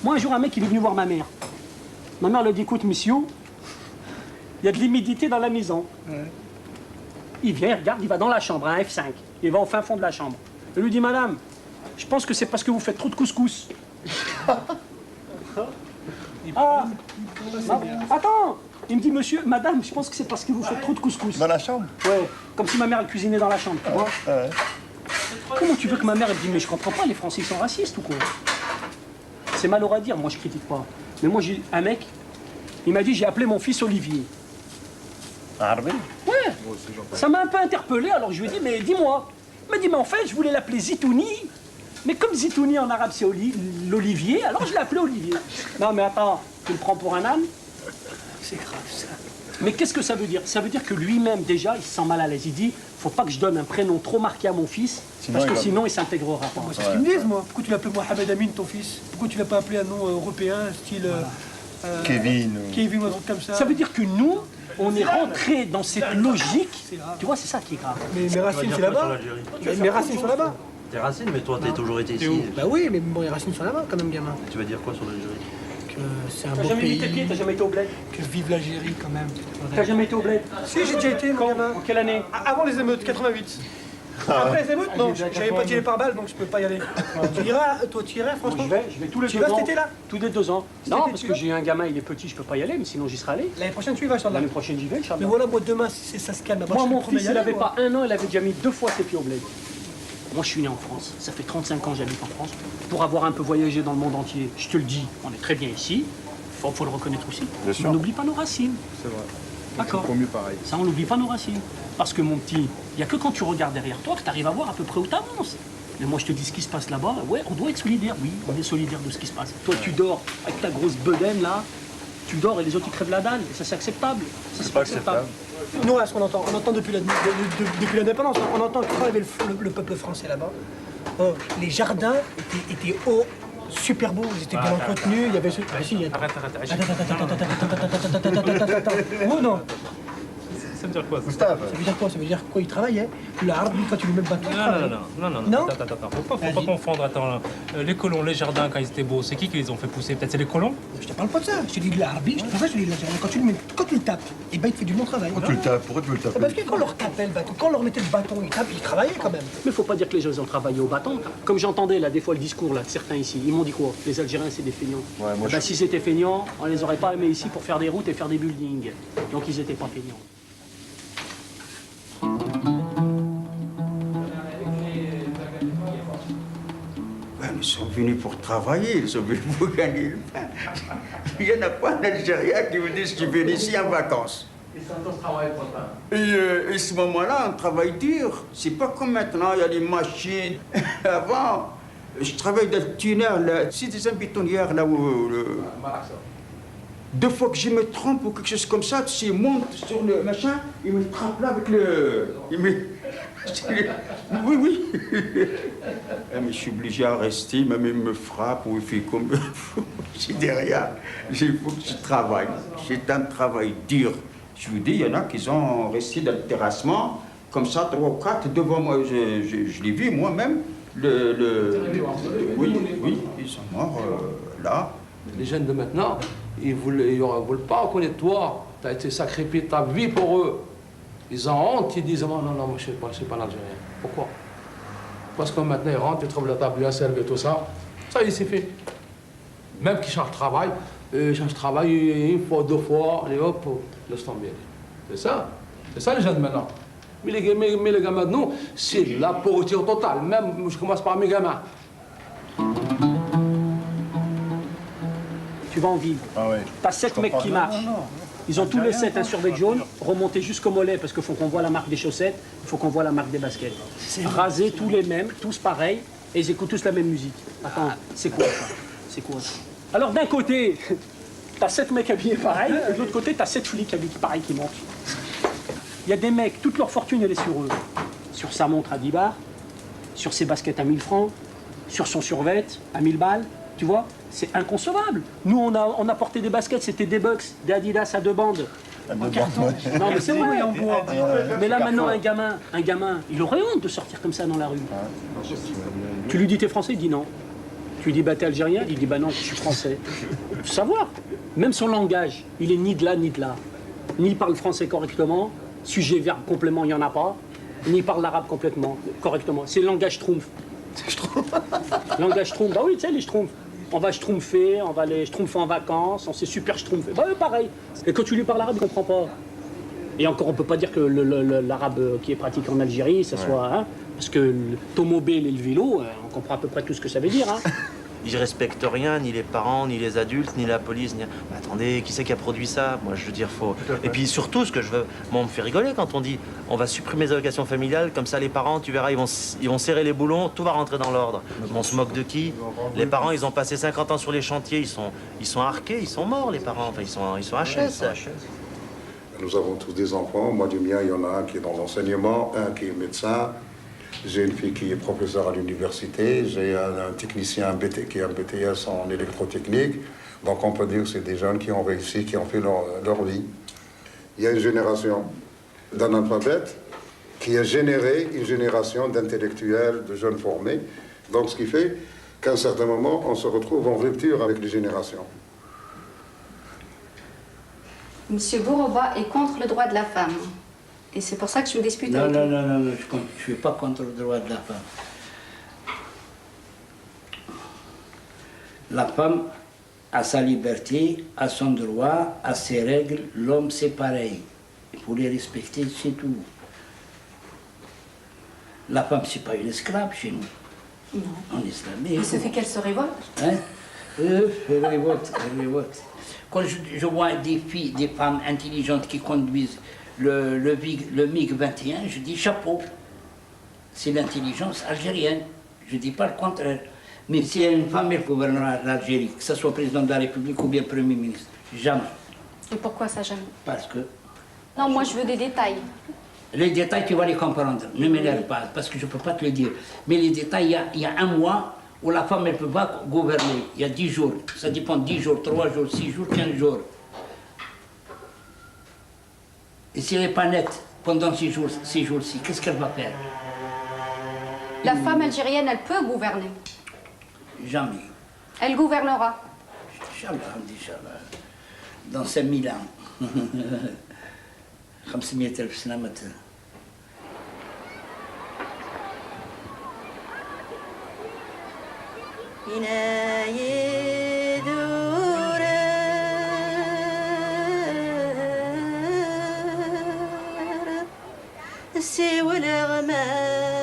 Moi, un jour, un mec, il est venu voir ma mère. Ma mère lui a dit, écoute, monsieur, il y a de l'humidité dans la maison. Ouais. Il vient, il regarde, il va dans la chambre, un F5. Il va au fin fond de la chambre. Il lui dit, madame, je pense que c'est parce que vous faites trop de couscous. Ah, attends, il me dit, monsieur, madame, je pense que c'est parce que vous faites trop de couscous. Dans la chambre? Ouais, comme si ma mère elle cuisinait dans la chambre, tu vois. Ouais. Comment tu veux que ma mère elle me dise, mais je comprends pas, les Français ils sont racistes ou quoi? C'est malheureux à dire, moi je critique pas. Mais moi j'ai un mec, il m'a dit, j'ai appelé mon fils Olivier. Arabe? Ouais, ça m'a un peu interpellé, alors je lui ai dit, mais dis-moi. Il m'a dit, mais en fait, je voulais l'appeler Zitouni. Mais comme Zitouni en arabe c'est l'Olivier, alors je l'ai appelé Olivier. Non mais attends, tu le prends pour un âne? C'est grave ça. Mais qu'est-ce que ça veut dire? Ça veut dire que lui-même déjà, il se sent mal à l'aise. Il dit, faut pas que je donne un prénom trop marqué à mon fils, parce que sinon il s'intégrera pas. C'est ce qu'ils me disent moi. Pourquoi tu l'appelles Mohamed Amin ton fils? Pourquoi tu l'as pas appelé un nom européen, style Kevin Kevin ou un truc comme ça? Ça veut dire que nous, on est rentré dans cette logique. Tu vois, c'est ça qui est grave. Mais mes racines c'est là-bas. Mes racines sont là-bas. Tes racines, mais toi t'as toujours été ici. Bah oui, mais bon, les racines sont là-bas quand même, gamin. Tu vas dire quoi sur l'Algérie? Que c'est un T'as beau jamais pays. mis tes pieds, t'as jamais été au bled? Que vive l'Algérie quand même. T'as jamais été au bled? Si, j'ai déjà été, mon gamin. En quelle année? Avant les émeutes, 88. Après les émeutes, non, j'avais pas tiré par balle, donc je peux pas y aller. Tu iras, toi tu irais, franchement? Je vais tous les 2 ans. Tu vas cet été-là? Tous les 2 ans. Non, parce que j'ai un gamin, il est petit, je peux pas y aller, mais sinon j'y serais allé. L'année prochaine, tu y vas, Inch'Allah. L'année prochaine, j'y vais, Inch'Allah. Mais voilà, moi demain, si ça se calme. Moi, mon fils, il avait pas 1 an, il avait déjà mis 2 fois ses pieds au bled. Moi, je suis né en France. Ça fait 35 ans que j'habite en France. Pour avoir un peu voyagé dans le monde entier, je te le dis, on est très bien ici. Faut le reconnaître aussi. Bien sûr. On n'oublie pas nos racines. C'est vrai. D'accord. Pour mieux pareil. Ça, on n'oublie pas nos racines. Parce que mon petit, il n'y a que quand tu regardes derrière toi que tu arrives à voir à peu près où tu avances. Mais moi, je te dis ce qui se passe là-bas, ouais, on doit être solidaire. Oui, on est solidaire de ce qui se passe. Toi, tu dors avec ta grosse bedaine là, tu dors et les autres, ils crèvent la dalle. Et ça, c'est acceptable. Ça, c'est pas acceptable. Nous, là, ce qu'on entend, depuis l'indépendance, on entend que quand il y avait le peuple français là-bas, les jardins étaient hauts, super beaux, ils étaient bien entretenus, il y avait... Arrête. Oh non. Ça veut dire quoi, Gustave? Ça veut dire quoi? Ça veut dire quoi? Il travaillait. L'arbre, quand tu lui mets le bâton, il travaillait. Non. Attends. Faut pas confondre. Attends, les colons, les jardins, quand ils étaient beaux, c'est qui les ont fait pousser? Peut-être c'est les colons? Je te parle pas de ça. Je te dis de l'arbre. C'est pour ça que je te dis de la jardin. Quand tu le tapes, et ben il te fait du bon travail. Pourquoi tu le tapes? Pourquoi tu veux le taper? Parce que quand on leur tapait le bâton, quand on leur mettait le bâton, ils travaillaient quand même. Mais faut pas dire que les gens ils ont travaillé au bâton. Comme j'entendais là des fois le discours là de certains ici, ils m'ont dit quoi? Les Algériens c'est des feignants. Ouais, moi, si c'était feignants, on les aurait pas aimés ici pour faire des routes et faire des buildings. Donc ils étaient pas feignants. Ils sont venus pour travailler, ils sont venus pour gagner le pain. Il n'y en a pas en Algérie qui vous disent qu'ils viennent ici en vacances. Ils sont tous travaillés pour le pain. Et à ce moment-là, on travaille dur. C'est pas comme maintenant, il y a des machines. Avant, je travaille dans le tunnel, là. C'est des bétonnières là où... Deux fois que je me trompe ou quelque chose comme ça, tu sais, ils montent sur le machin, ils me trempent là avec le... Oui. Mais je suis obligé à rester, même il me frappe ou il fait comme... C'est derrière. Il faut que je travaille. C'est un travail dur. Je vous dis, il y en a qui sont restés dans le terrassement, comme ça, 3 ou 4 devant moi. Je l'ai vu moi-même. Oui, ils sont morts là. Les jeunes de maintenant, ils ne veulent pas reconnaître toi. Tu as été sacrifié ta vie pour eux. Ils ont honte, ils disent non, moi je ne suis pas l'Algérien. Pourquoi? Parce que maintenant ils rentrent, ils trouvent la table bien servie et tout ça. Ça y est, c'est fait. Même qu'ils changent de travail, ils changent de travail 1 fois, 2 fois, et hop, laisse tomber. C'est ça les jeunes de maintenant. Mais les gamins de nous, c'est la pourriture totale. Même, je commence par mes gamins. Tu vas en ville. T'as 7 mecs qui marchent. Ils ont tous les 7 un survêt jaune, remonté jusqu'au mollet parce qu'il faut qu'on voit la marque des chaussettes, il faut qu'on voit la marque des baskets. Rasés, tous les mêmes, tous pareils, et ils écoutent tous la même musique. Attends, c'est quoi ça? Alors d'un côté, t'as 7 mecs habillés pareil, et de l'autre côté, t'as 7 flics habillés pareil qui montent. Il y a des mecs, toute leur fortune, elle est sur eux. Sur sa montre à 10 bars, sur ses baskets à 1000 francs, sur son survêt à 1000 balles, tu vois? C'est inconcevable. Nous, on a porté des baskets, c'était des Bucks, des Adidas à 2 bandes. En carton. Non, mais c'est vrai. Mais là, maintenant, un gamin, il aurait honte de sortir comme ça dans la rue. Tu lui dis, t'es français? Il dit non. Tu lui dis, bah, t'es algérien? Il dit, bah non, je suis français. Il faut savoir. Même son langage, il est ni de là, ni de là. Ni il parle français correctement, sujet, verbe, complément, il n'y en a pas. Ni il parle l'arabe correctement. C'est le langage schtroumpf. Langage schtroumpf, bah oui, tu sais, les schtroumpfs. On va schtroumpfer, on va les schtroumpfer en vacances, on s'est super schtroumpfer. Bah pareil. Et quand tu lui parles arabe, il comprend pas. Et encore, on peut pas dire que l'arabe qui est pratiqué en Algérie, ça soit... Hein, parce que l'automobile et le vélo, on comprend à peu près tout ce que ça veut dire. Hein. Ils respectent rien, ni les parents, ni les adultes, ni la police. Ni... Mais attendez, qui c'est qui a produit ça? Moi, je veux dire, faut... Et puis surtout, ce que je veux... Moi, on me fait rigoler quand on dit on va supprimer les allocations familiales, comme ça les parents, tu verras, ils vont serrer les boulons, tout va rentrer dans l'ordre. On se moque de qui? Les parents, ils ont passé 50 ans sur les chantiers, ils sont arqués, ils sont morts, les parents. Enfin, ils sont HS. Nous avons tous des enfants. Moi, du mien, il y en a un qui est dans l'enseignement, un qui est médecin. J'ai une fille qui est professeure à l'université, j'ai un technicien qui est un BTS en électrotechnique. Donc on peut dire que c'est des jeunes qui ont réussi, qui ont fait leur vie. Il y a une génération d'analphabètes qui a généré une génération d'intellectuels, de jeunes formés. Donc ce qui fait qu'à un certain moment, on se retrouve en rupture avec les générations. Monsieur Bourouba est contre le droit de la femme. Et c'est pour ça que je me dispute avec lui. Non, je ne suis pas contre le droit de la femme. La femme a sa liberté, a son droit, a ses règles. L'homme, c'est pareil. Il faut les respecter, c'est tout. La femme, c'est pas une esclave chez nous. Non. En islam. Il suffit qu'elle se révolte. Hein? Elle révolte. Quand je vois des filles, des femmes intelligentes qui conduisent le MiG-21, je dis chapeau. C'est l'intelligence algérienne. Je ne dis pas le contraire. Mais si une femme, elle gouvernera l'Algérie, que ce soit président de la République ou bien Premier ministre, jamais. Et pourquoi ça jamais? Parce que Non, moi je veux des détails. les détails, tu vas les comprendre. Ne m'énerve pas, parce que je ne peux pas te le dire. Mais les détails, il y a un mois où la femme, elle ne peut pas gouverner. Il y a 10 jours. Ça dépend 10 jours, 3 jours, 6 jours, 15 jours. Et si elle n'est pas nette pendant 6 jours-ci, qu'est-ce qu'elle va faire? La femme algérienne, elle peut gouverner. Jamais. Elle gouvernera. Inch'Allah. Dans 5000 ans. 500,000 سنة مثلا. سوى الغماء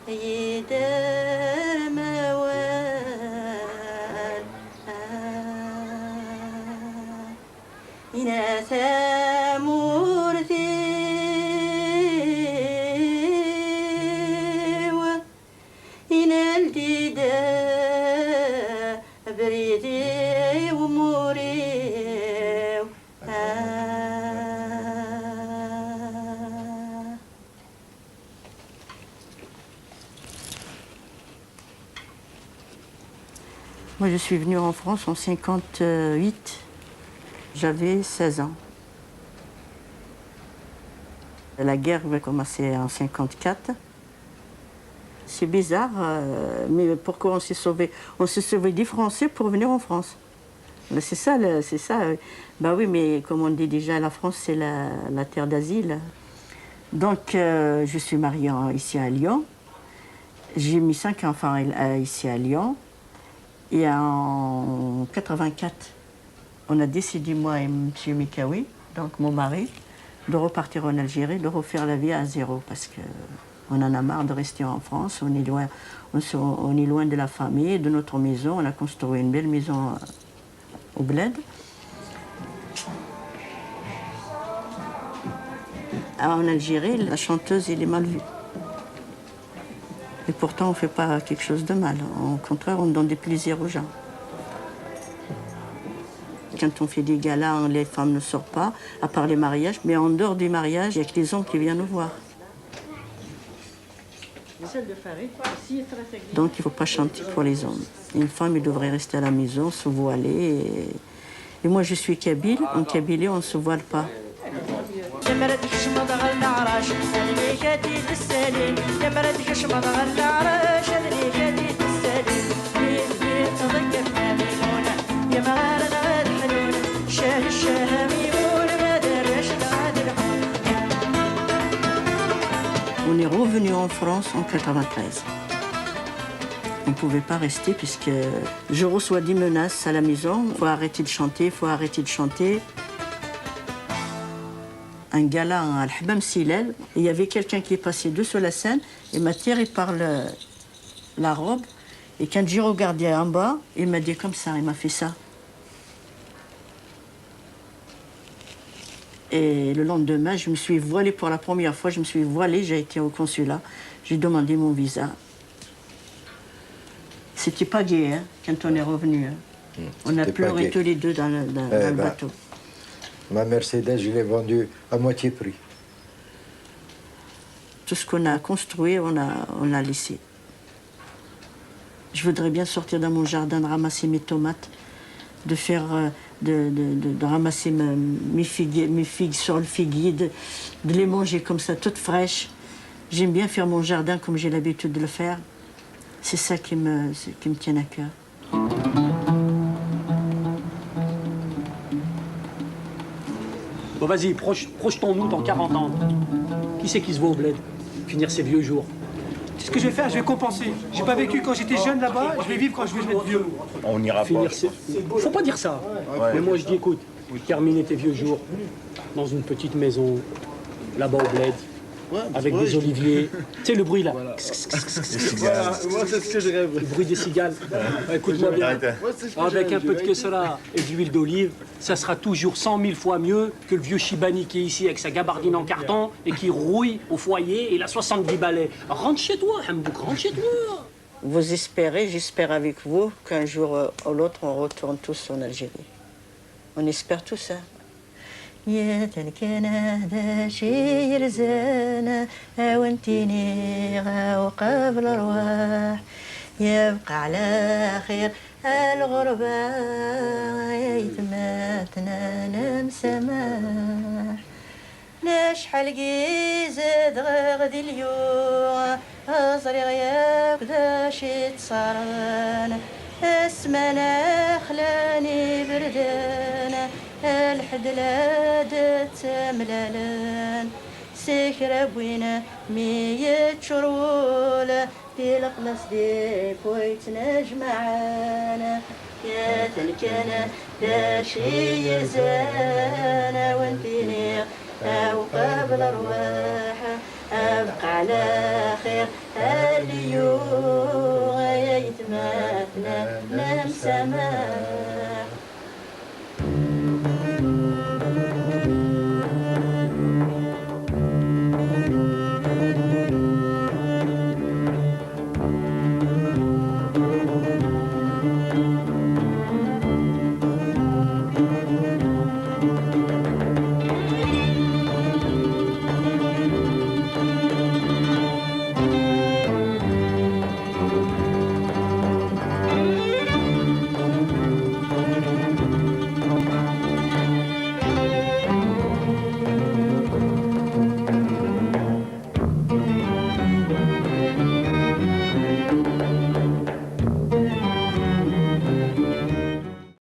يدار موال إنا ثامور ثيوة إنا الديدا بريدي وموريو Moi, je suis venue en France en 58. J'avais 16 ans. La guerre va commencer en 54. C'est bizarre, mais pourquoi on s'est sauvé? On s'est sauvé des Français pour venir en France. C'est ça, c'est ça. Bah oui, mais comme on dit déjà, la France, c'est la terre d'asile. Donc, je suis mariée ici à Lyon. J'ai mis 5 enfants ici à Lyon. Et en 84, on a décidé, moi et M. Mikawi, donc mon mari, de repartir en Algérie, de refaire la vie à zéro, parce qu'on en a marre de rester en France. On est loin de la famille, de notre maison. On a construit une belle maison au Bled. En Algérie, la chanteuse, elle est mal vue. Et pourtant, on ne fait pas quelque chose de mal. Au contraire, on donne des plaisirs aux gens. Quand on fait des galas, les femmes ne sortent pas, à part les mariages. Mais en dehors du mariage, il n'y a que les hommes qui viennent nous voir. Donc, il ne faut pas chanter pour les hommes. Une femme, elle devrait rester à la maison, se voiler. Et moi, je suis kabyle. En Kabylie, on ne se voile pas. يمردك شمض غل عراش اللي جديد السليم يمردك شمض غل عراش اللي جديد السليم بيت تضيق ميمونة يا مغارة غاد حنونة شاه ميمونة ما درش غاد الحون. On est revenu en France en 93. On ne pouvait pas rester puisque je reçois des menaces à la maison. Il faut arrêter de chanter, il faut arrêter de chanter. Un gala à Al-Habam Silel, et il y avait quelqu'un qui est passé dessous la scène et m'a tiré par la robe. Et quand j'ai regardé en bas, il m'a dit comme ça, il m'a fait ça. Et le lendemain, je me suis voilée pour la première fois, je me suis voilée, j'ai été au consulat, j'ai demandé mon visa. C'était pas gai, hein, quand on est revenu. Hein. On a pleuré tous les deux dans le bateau. Ma Mercedes, je l'ai vendue à moitié prix. Tout ce qu'on a construit, on a laissé. Je voudrais bien sortir dans mon jardin, de ramasser mes tomates, de ramasser mes figues sur le figuier, de les manger comme ça, toutes fraîches. J'aime bien faire mon jardin comme j'ai l'habitude de le faire. C'est ça qui me tient à cœur. Bon, vas-y, projetons-nous dans 40 ans. Qui c'est qui se voit au bled? Finir ses vieux jours. C'est ce que je vais faire, je vais compenser. J'ai pas vécu quand j'étais jeune là-bas, je vais vivre quand je vais être vieux. On n'ira pas. Faut pas dire ça. Ouais. Mais moi, je dis, écoute, terminer tes vieux jours dans une petite maison, là-bas au bled, avec des oliviers. Tu sais, le bruit là. Voilà, moi c'est ce que je rêve. Le bruit des cigales. Écoute-moi bien. Avec un peu de kessera et d'huile d'olive, ça sera toujours 100 000 fois mieux que le vieux Chibani qui est ici avec sa gabardine en carton et qui rouille au foyer et il a 70 balais. Rentre chez toi, Hambouk, rentre chez toi. Vous espérez, j'espère avec vous, qu'un jour ou l'autre, on retourne tous en Algérie. On espère tout ça. يا تلكنا ذا شي يرزانا وانتيني وقبل الارواح يبقى على خير الغربة يتماتنا نمسماح نشحال زاد غادي اليوم أزري غياك ذا شي تصارنا اسمنا خلاني بردانا الحدلاد تملالان سكر بوينا 100 شرولة في القلص ديك ويتنجمعانا يا تلكنا لا شي يرزانا وانتيني أو قبل أرواح أبقى على خير اليوم يتماتنا نمسما